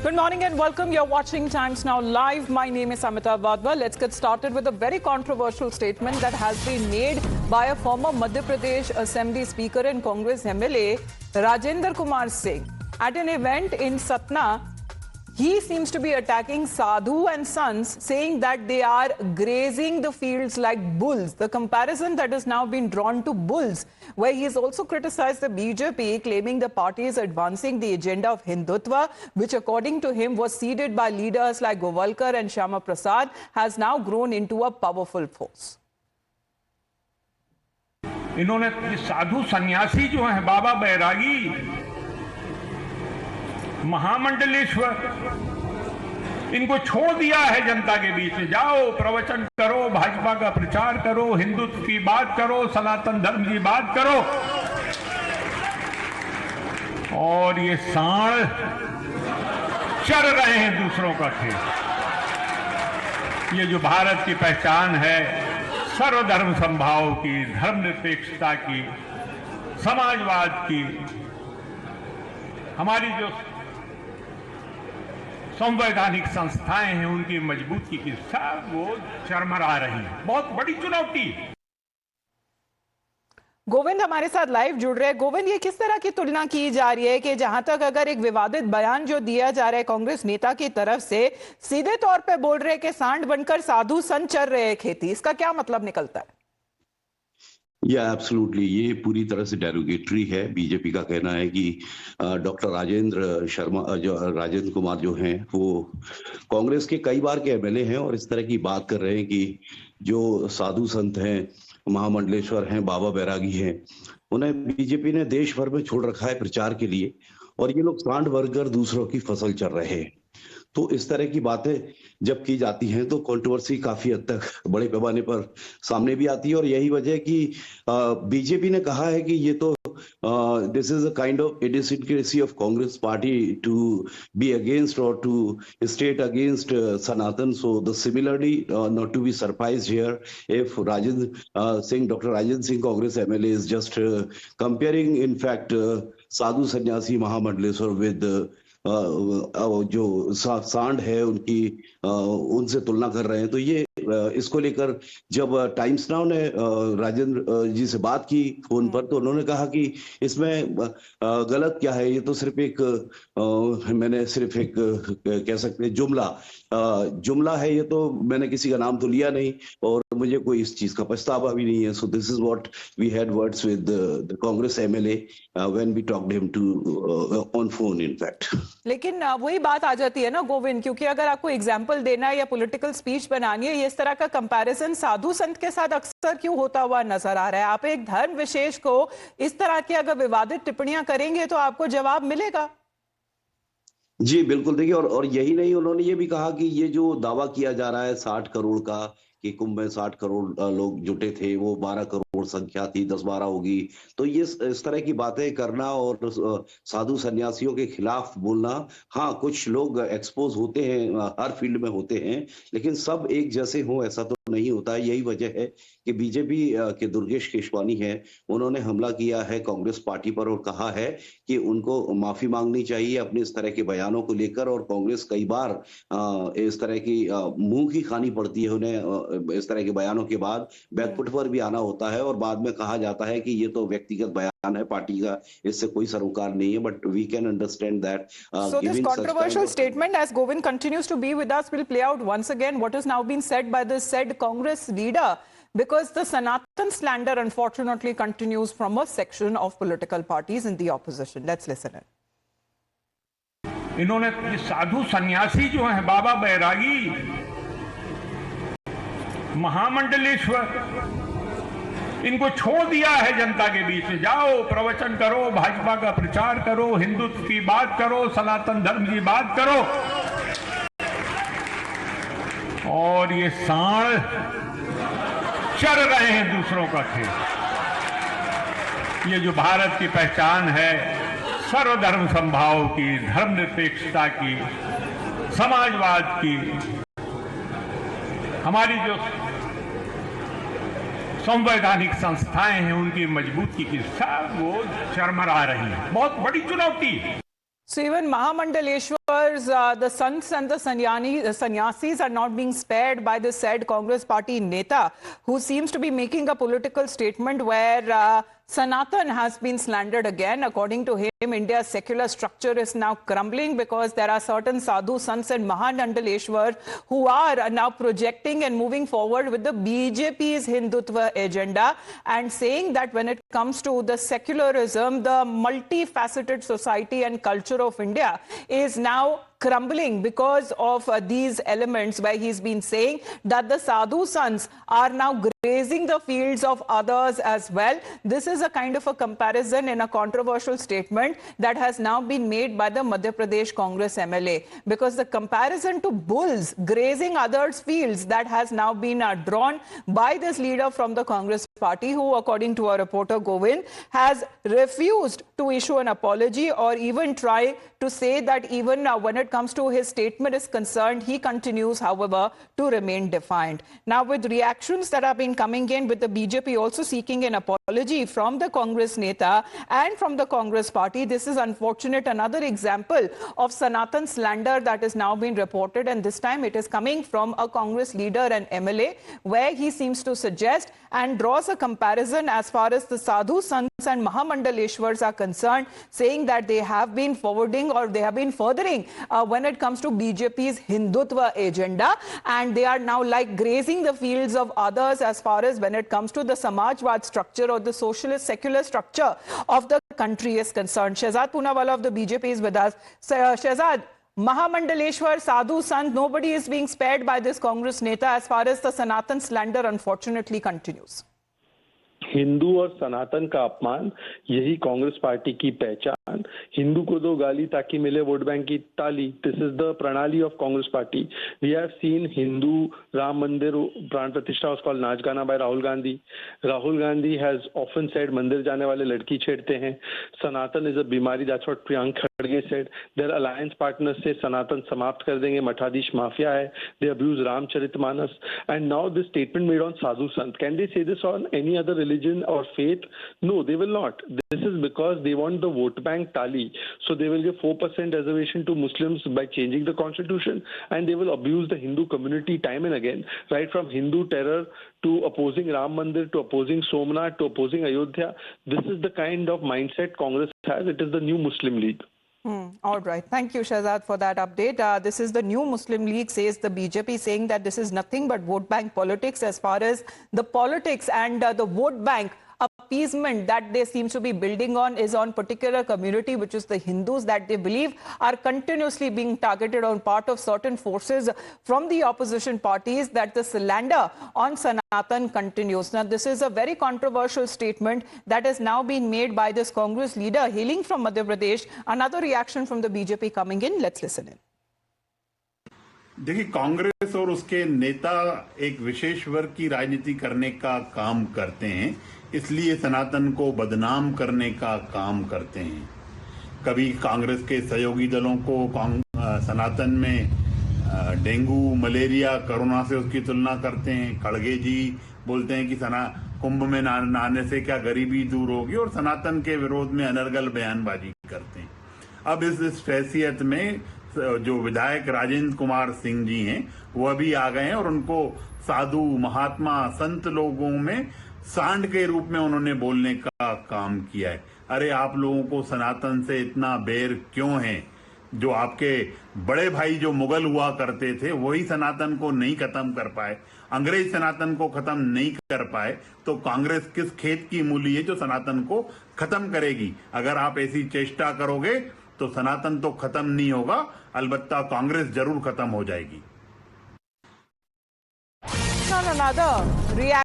Good morning and welcome. You're watching Times Now Live. My name is Amita Wadhwa. Let's get started with a very controversial statement that has been made by a former Madhya Pradesh Assembly Speaker and Congress MLA, Rajendra Kumar Singh. At an event in Satna, he seems to be attacking Sadhu and sons, saying that they are grazing the fields like bulls. The comparison that has now been drawn to bulls, where he has also criticized the BJP, claiming the party is advancing the agenda of Hindutva, which according to him was seeded by leaders like Govalkar and Shyama Prasad, has now grown into a powerful force. इन्होंने साधु सन्यासी जो हैं बाबा बैरागी महामंडलेश्वर इनको छोड़ दिया है जनता के बीच में। जाओ प्रवचन करो, भाजपा का प्रचार करो, हिंदुत्व की बात करो, सनातन धर्म की बात करो। और ये सांड चर रहे हैं दूसरों का खेल। ये जो भारत की पहचान है सर्वधर्म समभाव की, धर्मनिरपेक्षता की, समाजवाद की, हमारी जो संवैधानिक संस्थाएं हैं उनकी मजबूती की सब वो चरमरा रही है। बहुत बड़ी चुनौती। गोविंद हमारे साथ लाइव जुड़ रहे हैं। गोविंद, ये किस तरह की तुलना की जा रही है कि जहां तक अगर एक विवादित बयान जो दिया जा रहा है कांग्रेस नेता की तरफ से, सीधे तौर पे बोल रहे हैं कि सांड बनकर साधु सन चर रहे हैं खेती, इसका क्या मतलब निकलता है? एब्सोल्युटली, ये पूरी तरह से डेरोगेटरी है। बीजेपी का कहना है कि डॉक्टर राजेंद्र कुमार जो हैं वो कांग्रेस के कई बार के एमएलए हैं और इस तरह की बात कर रहे हैं कि जो साधु संत हैं, महामंडलेश्वर हैं, बाबा बैरागी हैं, उन्हें बीजेपी ने देश भर में छोड़ रखा है प्रचार के लिए और ये लोग सांड भरकर दूसरों की फसल चर रहे हैं। तो इस तरह की बातें जब की जाती हैं तो कंट्रोवर्सी काफी हद तक बड़े पैमाने पर सामने भी आती है और यही वजह है कि बीजेपी ने कहा है कि ये तो this is a kind of idiosyncrasy of Congress party to be against और to state against Sanatan. So the similarly not to be surprised here if Rajendra Singh, doctor Rajendra Singh, Congress MLA is just comparing in fact sadhu sanyasi mahamandaleshwar with जो सांड है उनकी उनसे तुलना कर रहे हैं। तो ये इसको लेकर जब टाइम्स नाउ ने राजेंद्र जी से बात की फोन पर तो उन्होंने कहा कि इसमें गलत क्या है, ये तो सिर्फ एक मैंने सिर्फ एक कह सकते हैं जुमला है, ये तो मैंने किसी का नाम तो लिया नहीं और मुझे कोई इस चीज का पछतावा भी नहीं है। So this is what we had words with the Congress MLA when we talked him to on phone in fact. लेकिन वही बात आ जाती है ना गोविंद, क्योंकि अगर आपको एग्जाम्पल देना है या पॉलिटिकल स्पीच बनानी है, इस तरह का कंपैरिजन साधु संत के साथ अक्सर क्यों होता हुआ नजर आ रहा है? आप एक धर्म विशेष को इस तरह की अगर विवादित टिप्पणियां करेंगे तो आपको जवाब मिलेगा। जी बिल्कुल, देखिए और यही नहीं, उन्होंने ये भी कहा कि ये जो दावा किया जा रहा है 60 करोड़ का कि कुंभ में 60 करोड़ लोग जुटे थे, वो 12 करोड़ संख्या थी, 10-12 होगी। तो ये इस तरह की बातें करना और साधु सन्यासियों के खिलाफ बोलना, हाँ कुछ लोग एक्सपोज होते हैं, हर फील्ड में होते हैं, लेकिन सब एक जैसे हो ऐसा तो नहीं होता है। यही वजह है कि बीजेपी के दुर्गेश केशवानी है, उन्होंने हमला किया है कांग्रेस पार्टी पर और कहा है कि उनको माफी मांगनी चाहिए अपने इस तरह के बयानों को लेकर। और कांग्रेस कई बार इस तरह की मुंह की खानी पड़ती है उन्हें, इस तरह के बयानों के बाद बैकफुट पर भी आना होता है और बाद में कहा जाता है कि ये तो व्यक्तिगत बयान है पार्टी का, इससे कोई सरोकार नहीं है। But we can understand that this controversial statement, as Govind continues to be with us, will play out once again what has now been said by the said Congress leader, because the Sanatan slander unfortunately continues from a section of political parties in the opposition. Let's listen in. इन्होंने साधु सन्यासी जो हैं बाबा बैरागी महामंडलेश्वर इनको छोड़ दिया है जनता के बीच में। जाओ प्रवचन करो, भाजपा का प्रचार करो, हिंदुत्व की बात करो, सनातन धर्म की बात करो। और ये सांड चर रहे हैं दूसरों का खेल। ये जो भारत की पहचान है सर्वधर्म समभाव की, धर्मनिरपेक्षता की, समाजवाद की, हमारी जो संवैधानिक संस्थाएं हैं उनकी मजबूती की सब वो चरमरा रही है। बहुत बड़ी चुनौती। So even Mahamandaleshwars, the sons and the sannyasis are not being spared by the said Congress party Neta, who seems to be making a political statement where Sanatan has been slandered again. According to him, India's secular structure is now crumbling because there are certain sadhu sons and Mahamandaleshwar who are now projecting and moving forward with the BJP's Hindutva agenda and saying that when it comes to the secularism, the multifaceted society and culture of India is now crumbling because of these elements, where he's been saying that the sadhu sons are now grazing the fields of others as well. This is a kind of a comparison in a controversial statement that has now been made by the Madhya Pradesh Congress MLA, because the comparison to bulls grazing others' fields that has now been drawn by this leader from the Congress party, who, according to our reporter Govind, has refused to issue an apology or even try to say that even when it comes to his statement is concerned, he continues, however, to remain defiant. Now, with reactions that have been coming in, with the BJP also seeking an apology from the Congress Neta and from the Congress party, this is unfortunate. Another example of Sanatan slander that is now being reported, and this time it is coming from a Congress leader and MLA, where he seems to suggest and draws a comparison as far as the sadhu sons and Mahamandaleshwars are concerned, saying that they have been forwarding or they have been furthering when it comes to BJP's Hindutva agenda, and they are now like grazing the fields of others as far as when it comes to the Samajwad structure or the socialist secular structure of the country is concerned. Shehzad Poonawalla of the BJP is with us. Shehzad, Mahamandaleshwar, sadhu sant, nobody is being spared by this Congress Neta as far as the Sanatan slander unfortunately continues. Hindu और सनातन का अपमान, यही Congress party की पहचान। हिंदू को दो गाली ताकि मिले वोट बैंक की ताली। दिस इज द प्रणाली of Congress party. We have seen Hindu Ram Mandir Pran Pratishtha was called naach gaana by Rahul Gandhi. Rahul Gandhi has often said मंदिर जाने वाले लड़की छेड़ते हैं। सनातन इज अ बीमारी, दैट्स व्हाट प्रियंक खड़गे सेड। देयर अलायंस पार्टनर्स से सनातन समाप्त कर देंगे, मठाधीश माफिया है, they abuse Ramcharitmanas, and now this statement made on sadhu sant. Can they say this on any other religion or faith? No, they will not. This is because they want the vote bank tally. So they will give 4% reservation to Muslims by changing the constitution, and they will abuse the Hindu community time and again, right from Hindu terror to opposing Ram Mandir to opposing Somnath to opposing Ayodhya. This is the kind of mindset Congress has. It is the new Muslim League. All right. Thank you, Shehzad, for that update. This is the new Muslim League, says the BJP, saying that this is nothing but vote bank politics as far as the politics and the vote bank appeasement that they seem to be building on is on particular community, which is the Hindus, that they believe are continuously being targeted on part of certain forces from the opposition parties, that the slander on Sanatan continues. Now, this is a very controversial statement that has now been made by this Congress leader hailing from Madhya Pradesh. Another reaction from the BJP coming in. Let's listen in. देखिए, कांग्रेस और उसके नेता एक विशेष वर्ग की राजनीति करने का काम करते हैं, इसलिए सनातन को बदनाम करने का काम करते हैं। कभी कांग्रेस के सहयोगी दलों को सनातन में डेंगू, मलेरिया, कोरोना से उसकी तुलना करते हैं। खड़गे जी बोलते हैं कि कुंभ में नहाने से क्या गरीबी दूर होगी, और सनातन के विरोध में अनर्गल बयानबाजी करते हैं। अब इस हैसियत में जो विधायक राजेंद्र कुमार सिंह जी हैं, वह भी आ गए हैं और उनको साधु, महात्मा, संत लोगों में सांड के रूप में उन्होंने बोलने का काम किया है। अरे, आप लोगों को सनातन से इतना बैर क्यों है? जो आपके बड़े भाई जो मुगल हुआ करते थे, वही सनातन को नहीं खत्म कर पाए, अंग्रेज सनातन को खत्म नहीं कर पाए, तो कांग्रेस किस खेत की मूली है जो सनातन को खत्म करेगी? अगर आप ऐसी चेष्टा करोगे तो सनातन तो खत्म नहीं होगा, अलबत्ता कांग्रेस जरूर खत्म हो जाएगी। Another reaction